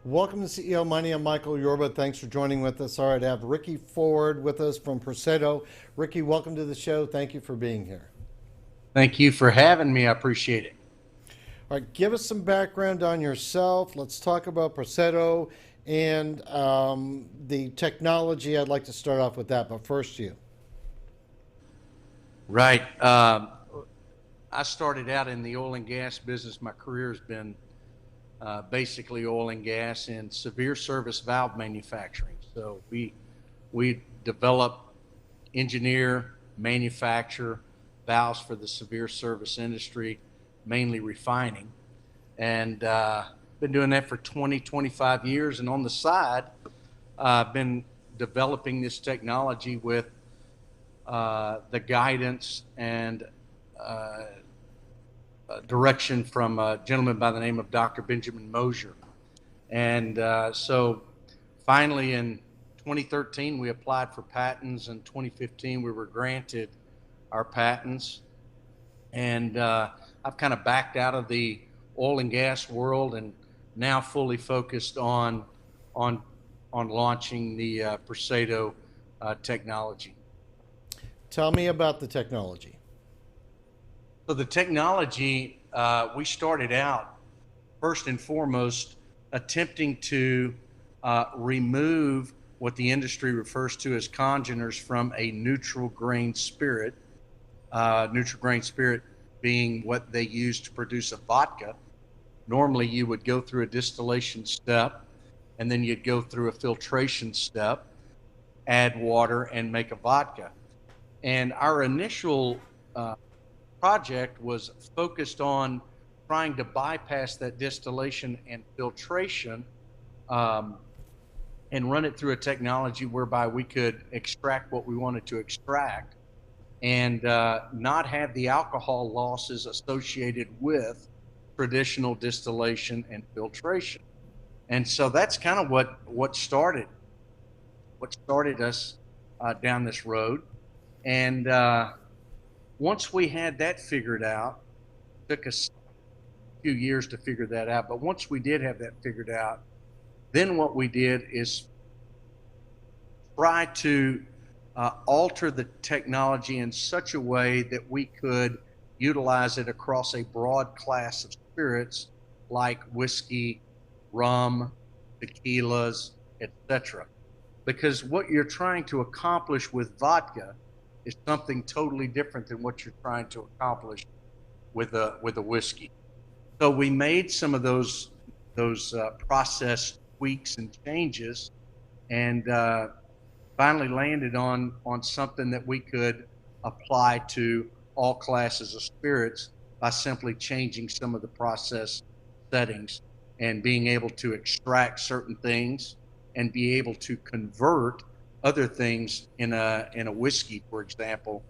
Welcome to CEO Money. I'm Michael Yorba. Thanks for joining with us. All right, I have Ricky Ford with us from Persedo. Ricky, welcome to the show. Thank you for being here. Thank you for having me. I appreciate it. All right, give us some background on yourself. Let's talk about Persedo and the technology. I'd like to start off with that, but first you. Right. I started out in the oil and gas business. My career has been basically oil and gas and severe service valve manufacturing. So we develop, engineer, manufacture valves for the severe service industry, mainly refining. And been doing that for 25 years. And on the side, I've been developing this technology with the guidance and direction from a gentleman by the name of Dr. Benjamin Mosier. And so finally in 2013, we applied for patents. In 2015, we were granted our patents. And I've kind of backed out of the oil and gas world and now fully focused on launching the Persedo technology. Tell me about the technology. So the technology, we started out first and foremost attempting to remove what the industry refers to as congeners from a neutral grain spirit. Neutral grain spirit being what they use to produce a vodka. Normally you would go through a distillation step and then you'd go through a filtration step, add water and make a vodka. And our initial project was focused on trying to bypass that distillation and filtration and run it through a technology whereby we could extract what we wanted to extract and not have the alcohol losses associated with traditional distillation and filtration. And so that's kind of what started us down this road. And once we had that figured out, it took us a few years to figure that out, but once we did have that figured out, then what we did is try to alter the technology in such a way that we could utilize it across a broad class of spirits like whiskey, rum, tequilas, etc. Because what you're trying to accomplish with vodka is something totally different than what you're trying to accomplish with a whiskey. So we made some of those process tweaks and changes, and finally landed on something that we could apply to all classes of spirits by simply changing some of the process settings and being able to extract certain things and be able to convert other things in a whiskey, for example,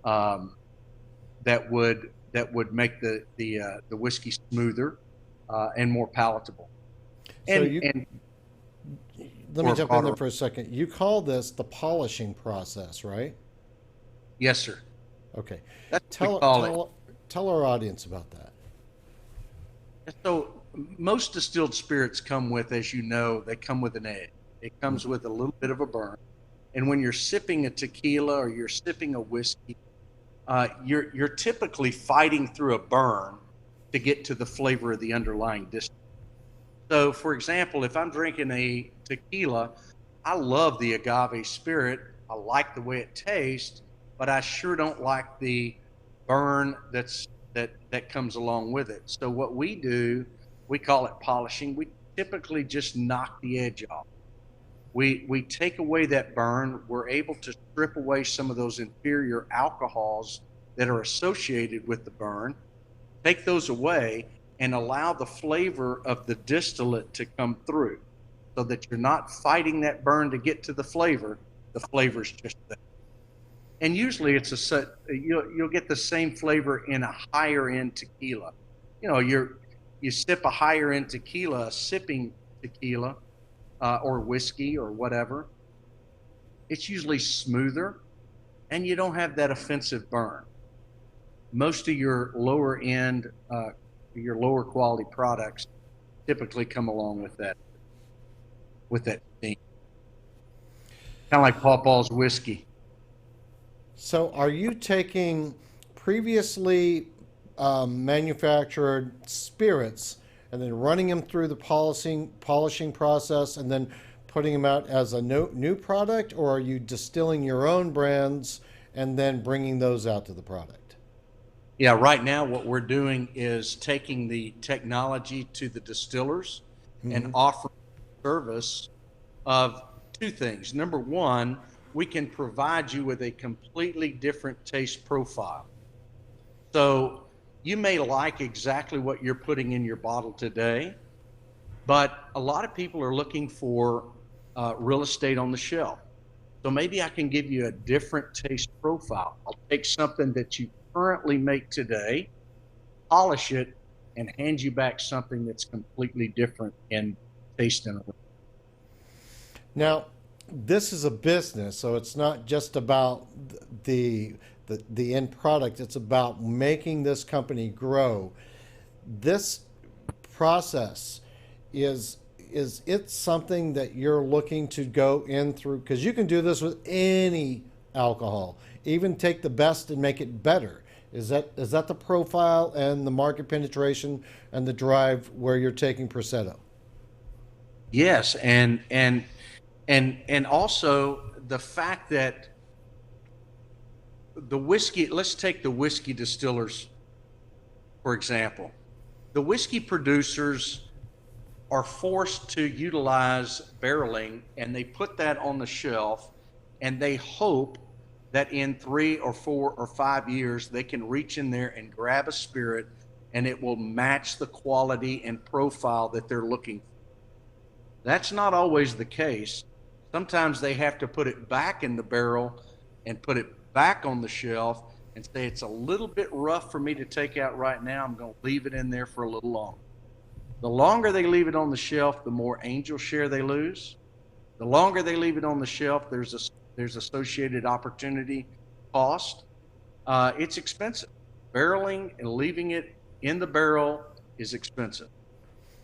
that would make the whiskey smoother and more palatable. Let me jump in there for a second. You call this the polishing process, right? Yes, sir. Okay. Tell our audience about that. So most distilled spirits come with, as you know, they come with an edge. It comes with a little bit of a burn. And when you're sipping a tequila or you're sipping a whiskey, you're typically fighting through a burn to get to the flavor of the underlying distillate. So, for example, if I'm drinking a tequila, I love the agave spirit. I like the way it tastes, but I sure don't like the burn that comes along with it. So what we do, we call it polishing. We typically just knock the edge off. We take away that burn. We're able to strip away some of those inferior alcohols that are associated with the burn, take those away, and allow the flavor of the distillate to come through. so that you're not fighting that burn to get to the flavor. The flavor's just there. And usually it's a set, you'll get the same flavor in a higher end tequila. You know, you sip a higher end tequila, a sipping tequila, or whiskey or whatever. It's usually smoother, and you don't have that offensive burn. Most of your lower end, your lower quality products typically come along with that theme. Kind of like Paw Paul's whiskey. So, are you taking previously manufactured spirits and then running them through the polishing process and then putting them out as a new product, or are you distilling your own brands and then bringing those out to the product? Yeah, right now what we're doing is taking the technology to the distillers and offering service of two things. Number one, we can provide you with a completely different taste profile. So you may like exactly what you're putting in your bottle today, but a lot of people are looking for real estate on the shelf. So maybe I can give you a different taste profile. I'll take something that you currently make today, polish it, and hand you back something that's completely different in taste and aroma. Now, this is a business, so it's not just about the end product. It's about making this company grow. This process is it something that you're looking to go in through? Because you can do this with any alcohol, even take the best and make it better. Is that the profile and the market penetration and the drive where you're taking Persedo? Yes, and also the fact that the whiskey, let's take the whiskey distillers, for example. The whiskey producers are forced to utilize barreling, and they put that on the shelf, and they hope that in 3 or 4 or 5 years, they can reach in there and grab a spirit and it will match the quality and profile that they're looking for. That's not always the case. Sometimes they have to put it back in the barrel and put it back on the shelf and say, it's a little bit rough for me to take out right now. I'm going to leave it in there for a little longer. The longer they leave it on the shelf, the more angel share they lose. The longer they leave it on the shelf, there's associated opportunity cost. It's expensive. Barreling and leaving it in the barrel is expensive.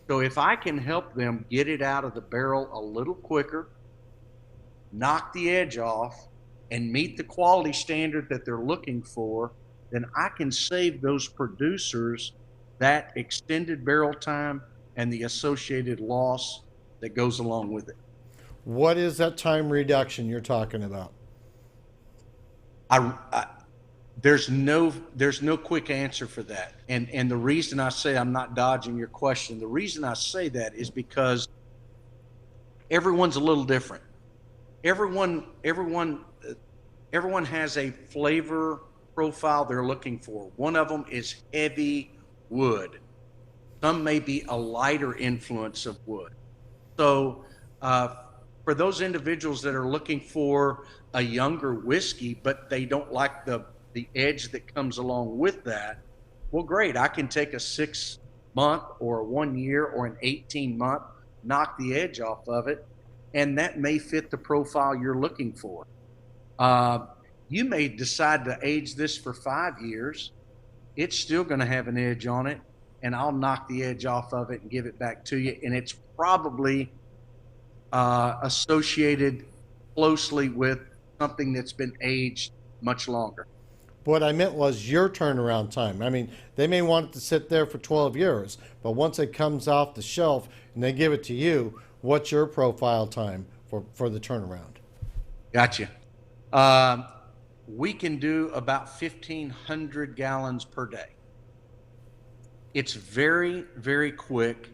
So if I can help them get it out of the barrel a little quicker, knock the edge off, and meet the quality standard that they're looking for, then I can save those producers that extended barrel time and the associated loss that goes along with it. What is that time reduction you're talking about? There's no quick answer for that. And the reason I say, I'm not dodging your question, the reason I say that is because everyone's a little different. Everyone has a flavor profile they're looking for. One of them is heavy wood. Some may be a lighter influence of wood. So for those individuals that are looking for a younger whiskey, but they don't like the edge that comes along with that, well, great. I can take a 6-month or a 1 year or an 18-month, knock the edge off of it, and that may fit the profile you're looking for. You may decide to age this for 5 years. It's still going to have an edge on it, and I'll knock the edge off of it and give it back to you. And it's probably associated closely with something that's been aged much longer. What I meant was your turnaround time. I mean, they may want it to sit there for 12 years, but once it comes off the shelf and they give it to you, what's your profile time for the turnaround? Gotcha. We can do about 1,500 gallons per day. It's very, very quick,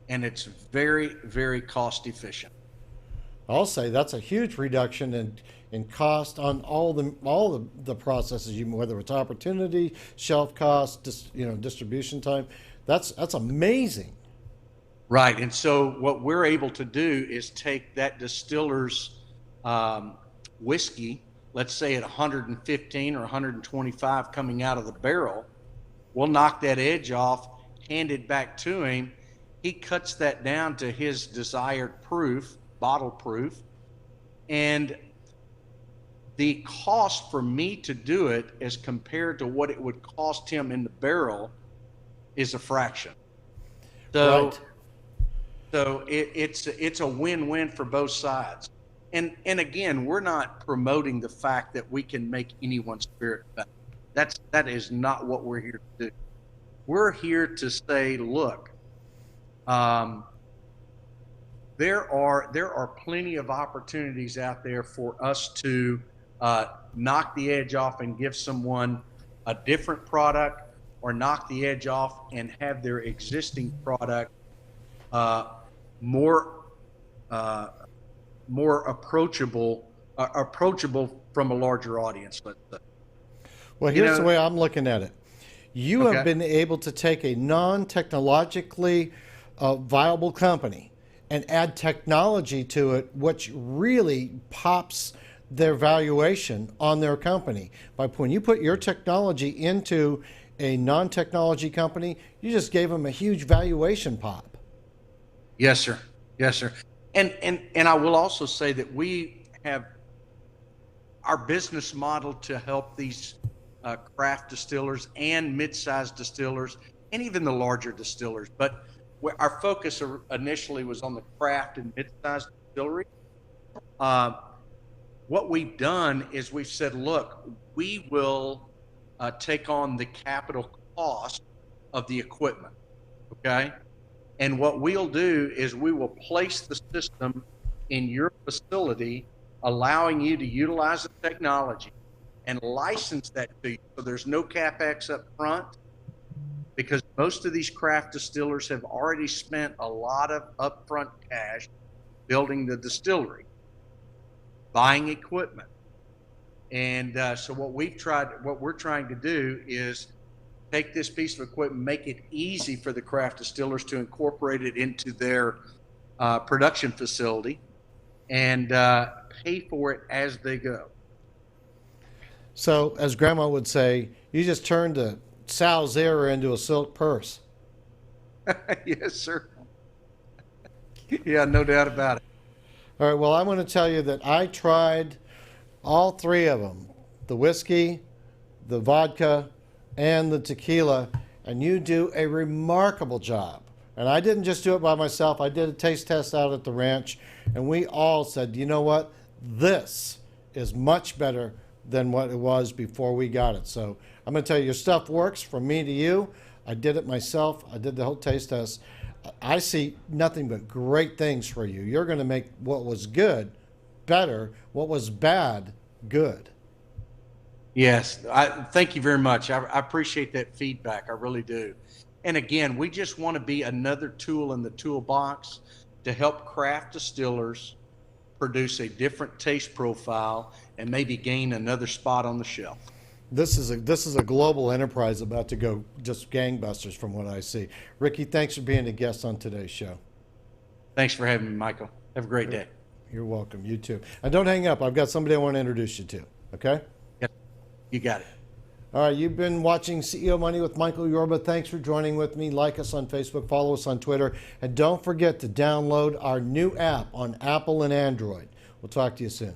and it's very, very cost efficient. I'll say that's a huge reduction in cost on all the processes, whether it's opportunity, shelf cost, distribution time. That's amazing. Right. And so what we're able to do is take that distiller's whiskey, let's say at 115 or 125 coming out of the barrel. We'll knock that edge off, hand it back to him. He cuts that down to his desired proof, bottle proof. And the cost for me to do it as compared to what it would cost him in the barrel is a fraction. So, Right. it's a win-win for both sides. And again, we're not promoting the fact that we can make anyone's spirit better. That is not what we're here to do. We're here to say, look, there are plenty of opportunities out there for us to knock the edge off and give someone a different product, or knock the edge off and have their existing product more approachable from a larger audience, let's say. Well, You here's the know, way I'm looking at it. You have okay. been able to take a non-technologically viable company and add technology to it, which really pops their valuation on their company. By when you put your technology into a non-technology company, you just gave them a huge valuation pop. Yes, sir. Yes, sir. And I will also say that we have our business model to help these craft distillers and mid-sized distillers and even the larger distillers. But our focus initially was on the craft and mid-sized distillery. What we've done is we've said, look, we will take on the capital cost of the equipment. Okay. And what we'll do is we will place the system in your facility, allowing you to utilize the technology and license that to you. So there's no CapEx up front, because most of these craft distillers have already spent a lot of upfront cash building the distillery, buying equipment. And so what we're trying to do is take this piece of equipment, make it easy for the craft distillers to incorporate it into their production facility, and pay for it as they go. So, as Grandma would say, you just turned a sow's ear into a silk purse. Yes, sir. Yeah, no doubt about it. All right, well, I'm going to tell you that I tried all three of them, the whiskey, the vodka, and the tequila, and you do a remarkable job. And I didn't just do it by myself. I did a taste test out at the ranch, and we all said, you know what? This is much better than what it was before we got it. So I'm going to tell you, your stuff works from me to you. I did it myself. I did the whole taste test. I see nothing but great things for you. You're going to make what was good better, what was bad good. Yes, I thank you very much. I appreciate that feedback. I really do. And again, we just want to be another tool in the toolbox to help craft distillers produce a different taste profile and maybe gain another spot on the shelf. This is a global enterprise about to go just gangbusters from what I see. Ricky, thanks for being a guest on today's show. Thanks for having me, Michael. Have a great day. You're welcome. You too. And don't hang up. I've got somebody I want to introduce you to. Okay? Yep, you got it. All right. You've been watching CEO Money with Michael Yorba. Thanks for joining with me. Like us on Facebook. Follow us on Twitter. And don't forget to download our new app on Apple and Android. We'll talk to you soon.